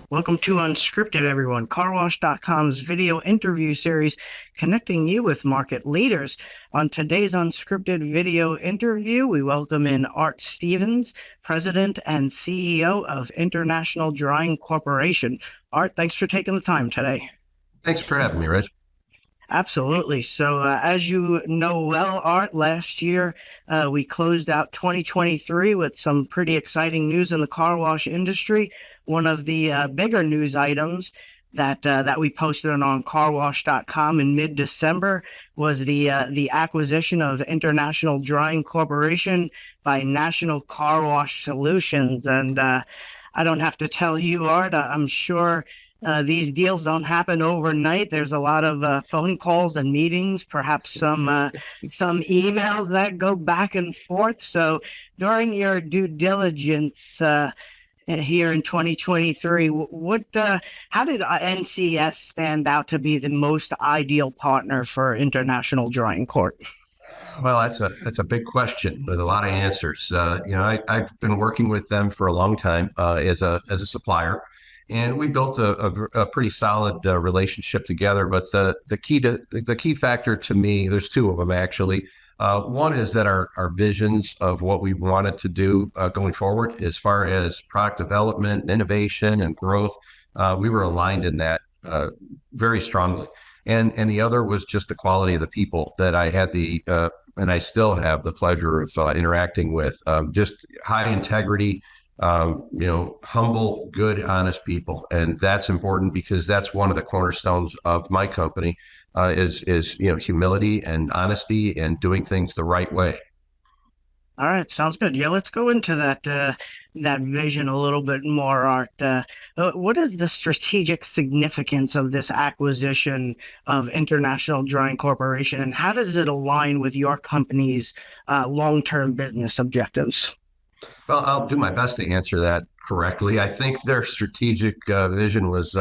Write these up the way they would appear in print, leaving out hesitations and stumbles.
Welcome to Unscripted, everyone. CarWash.com's video interview series connecting you with market leaders. On today's Unscripted video interview, we welcome in Art Stevens, President and CEO of International Drying Corporation. Art, thanks for taking the time today. Thanks for having me, Rich. Absolutely. So, as you know well, Art, last year we closed out 2023 with some pretty exciting news in the car wash industry. One of the bigger news items that we posted on carwash.com in mid-December was the acquisition of International Drying Corporation by National Car Wash Solutions. And I don't have to tell you, Art, I'm sure these deals don't happen overnight. There's a lot of phone calls and meetings, perhaps some emails that go back and forth. So during your due diligence here in 2023, how did NCS stand out to be the most ideal partner for International Drying Corp? Well, that's a big question with a lot of answers. I've been working with them for a long time as a supplier. And we built a pretty solid relationship together. But the key factor to me, there's two of them actually. One is that our visions of what we wanted to do going forward, as far as product development, innovation, and growth, we were aligned in that very strongly. And the other was just the quality of the people that I had and I still have the pleasure of interacting with. Just high integrity. Humble, good, honest people. And that's important because that's one of the cornerstones of my company is humility and honesty and doing things the right way. All right, sounds good. Yeah, let's go into that vision a little bit more, Art. What is the strategic significance of this acquisition of International Drying Corporation, and how does it align with your company's long-term business objectives? Well, I'll do my best to answer that correctly. I think their strategic vision was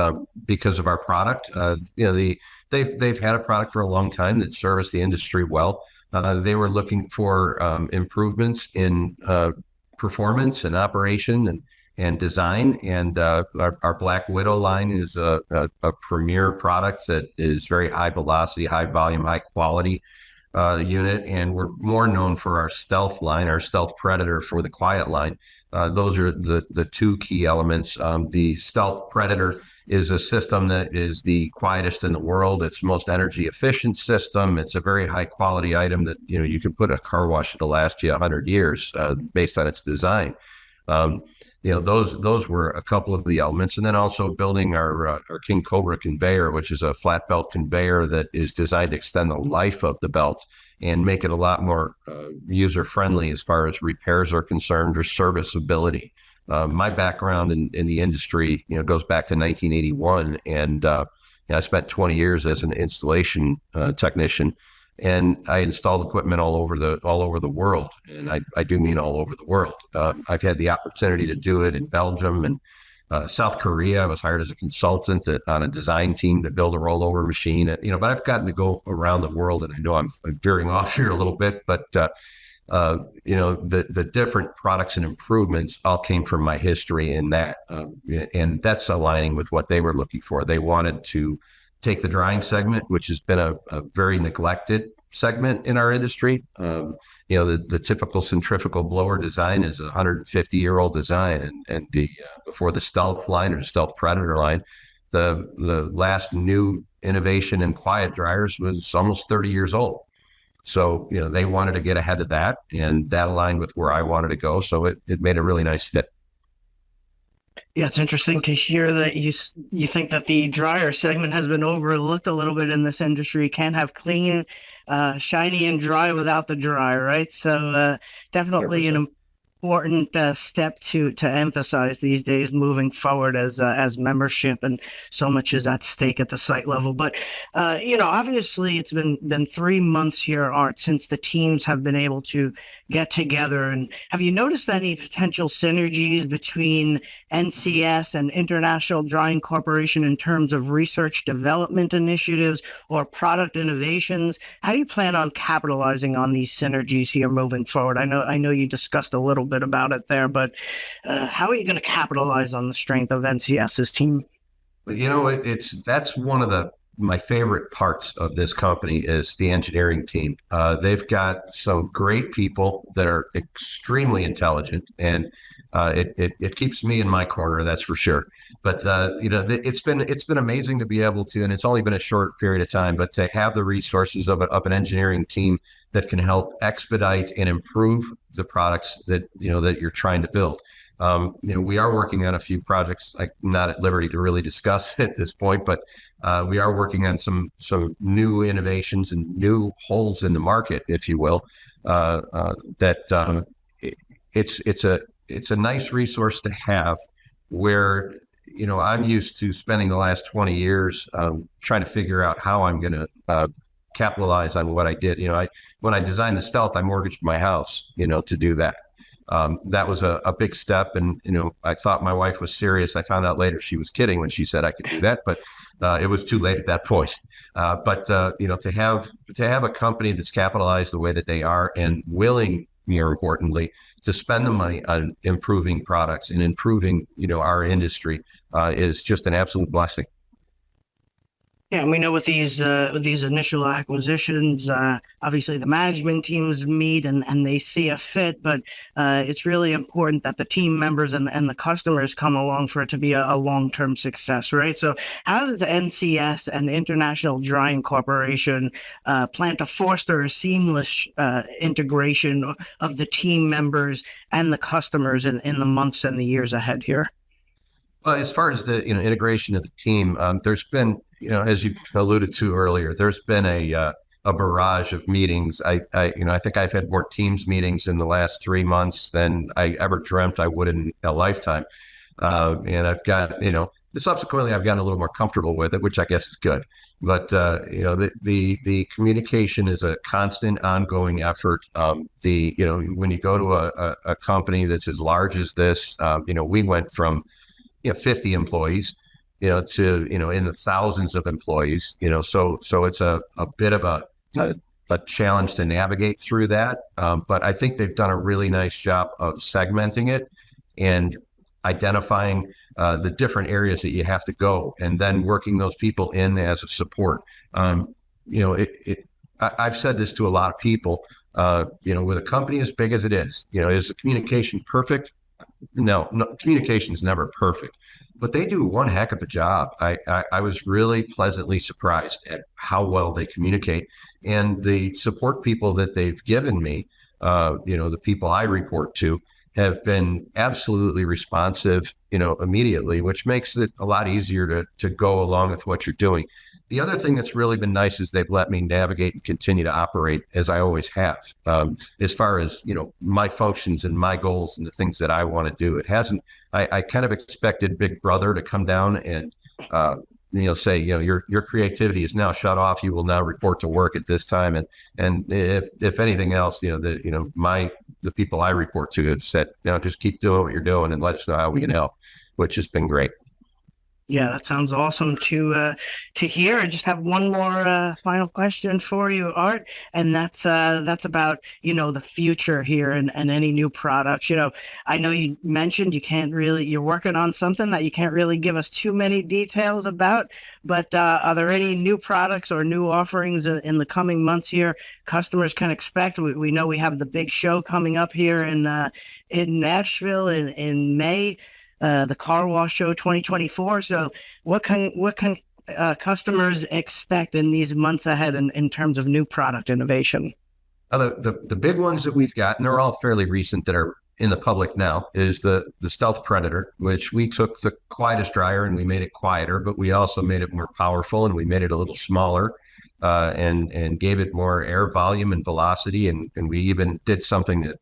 because of our product. They've had a product for a long time that serviced the industry well. They were looking for improvements in performance and operation and design. And our Black Widow line is a premier product that is very high velocity, high volume, high quality unit, and we're more known for our Stealth line, our Stealth Predator for the quiet line. Those are the two key elements. The Stealth Predator is a system that is the quietest in the world. It's the most energy efficient system. It's a very high quality item that you can put a car wash that'll last you 100 years based on its design. Those were a couple of the elements, and then also building our King Cobra conveyor, which is a flat belt conveyor that is designed to extend the life of the belt and make it a lot more user friendly as far as repairs are concerned or serviceability. My background in the industry, goes back to 1981, and I spent 20 years as an installation technician. And I installed equipment all over the world, and I do mean all over the world. I've had the opportunity to do it in Belgium and South Korea. I was hired as a consultant on a design team to build a rollover machine. But I've gotten to go around the world, and I know I'm veering off here a little bit, but the different products and improvements all came from my history in that, and that's aligning with what they were looking for. They wanted to take the drying segment, which has been a very neglected segment in our industry. The typical centrifugal blower design is a 150-year-old design, and before the Stealth line or Stealth Predator line, the last new innovation in quiet dryers was almost 30 years old. So they wanted to get ahead of that, and that aligned with where I wanted to go. So it made a really nice fit. Yeah, it's interesting to hear that you think that the dryer segment has been overlooked a little bit in this industry. Can't have clean, shiny, and dry without the dry, right? So definitely an important step to emphasize these days moving forward as membership, and so much is at stake at the site level. But obviously it's been 3 months here, Art, since the teams have been able to get together. And have you noticed any potential synergies between NCS and International Drying Corporation in terms of research development initiatives or product innovations? How do you plan on capitalizing on these synergies here moving forward? I know you discussed a little bit bit about it there, but how are you going to capitalize on the strength of NCS's team? That's one of my favorite parts of this company is the engineering team. They've got some great people that are extremely intelligent, and it keeps me in my corner, that's for sure. But it's been amazing to be able to, and it's only been a short period of time, but to have the resources of an engineering team that can help expedite and improve the products that you're trying to build. We are working on a few projects I'm not at liberty to really discuss at this point, but we are working on some new innovations and new holes in the market, if you will. It's a nice resource to have where I'm used to spending the last 20 years trying to figure out how I'm going to capitalize on what I did. When I designed the Stealth, I mortgaged my house, to do that. That was a big step. And, I thought my wife was serious. I found out later she was kidding when she said I could do that, but it was too late at that point. But to have a company that's capitalized the way that they are and willing, more importantly, to spend the money on improving products and improving, our industry is just an absolute blessing. Yeah, and we know with these initial acquisitions, obviously the management teams meet and they see a fit, but it's really important that the team members and the customers come along for it to be a long-term success, right? So how does the NCS and the International Drying Corporation plan to foster a seamless integration of the team members and the customers in the months and the years ahead here? Well, as far as the integration of the team, there's been as you alluded to earlier, there's been a barrage of meetings. I think I've had more Teams meetings in the last 3 months than I ever dreamt I would in a lifetime. And I've got subsequently I've gotten a little more comfortable with it, which I guess is good. But the communication is a constant, ongoing effort. When you go to a company that's as large as this, we went from 50 employees, to in the thousands of employees, so it's a bit of a challenge to navigate through that. But I think they've done a really nice job of segmenting it and identifying the different areas that you have to go, and then working those people in as a support. I've said this to a lot of people. With a company as big as it is the communication perfect? No, communication is never perfect, but they do one heck of a job. I was really pleasantly surprised at how well they communicate, and the support people that they've given me, the people I report to, have been absolutely responsive, immediately, which makes it a lot easier to go along with what you're doing. The other thing that's really been nice is they've let me navigate and continue to operate as I always have. As far as, my functions and my goals and the things that I want to do, it hasn't, I kind of expected Big Brother to come down and, say, your creativity is now shut off. You will now report to work at this time. And if anything else, the people I report to have said, just keep doing what you're doing and let us know how we can help, which has been great. Yeah, that sounds awesome to hear. I just have one more final question for you, Art, and that's about the future here and any new products. I know you mentioned you're working on something that you can't really give us too many details about, but are there any new products or new offerings in the coming months here customers can expect? We know we have the big show coming up here in Nashville in May. The Car Wash Show 2024. So what can customers expect in these months ahead in terms of new product innovation? The big ones that we've got, and they're all fairly recent that are in the public now, is the Stealth Predator, which we took the quietest dryer and we made it quieter, but we also made it more powerful and we made it a little smaller, and gave it more air volume and velocity. And we even did something that,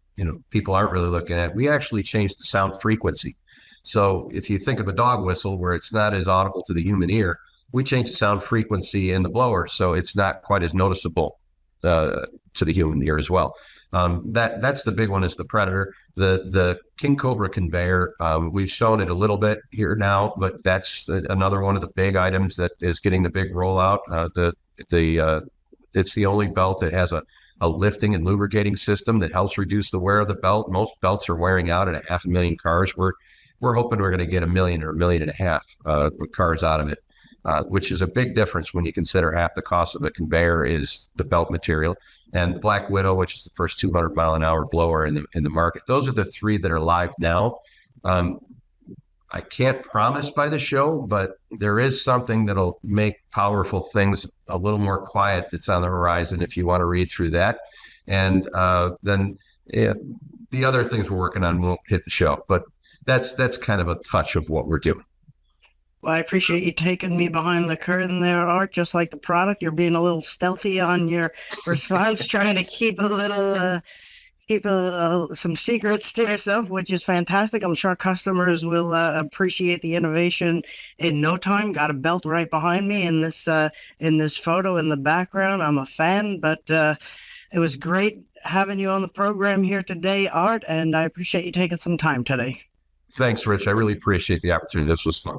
people aren't really looking at. We actually changed the sound frequency. So if you think of a dog whistle where it's not as audible to the human ear, we changed the sound frequency in the blower so it's not quite as noticeable to the human ear as well. That's the big one, is the Predator. The King Cobra conveyor, we've shown it a little bit here now, but that's another one of the big items that is getting the big rollout. It's the only belt that has a lifting and lubricating system that helps reduce the wear of the belt. Most belts are wearing out at 500,000 cars. We're hoping we're going to get 1 million or 1.5 million cars out of it, which is a big difference when you consider half the cost of a conveyor is the belt material. And the Black Widow, which is the first 200-mile-an-hour blower in the market. Those are the three that are live now. I can't promise by the show, but there is something that'll make powerful things a little more quiet that's on the horizon if you want to read through that. And then the other things we're working on won't hit the show, but that's kind of a touch of what we're doing. Well, I appreciate you taking me behind the curtain there, Art. Just like the product, you're being a little stealthy on your response, trying to keep a little, some secrets to yourself, which is fantastic. I'm sure customers will appreciate the innovation in no time. Got a belt right behind me in this photo in the background. I'm a fan, but it was great having you on the program here today, Art, and I appreciate you taking some time today. Thanks, Rich. I really appreciate the opportunity. This was fun.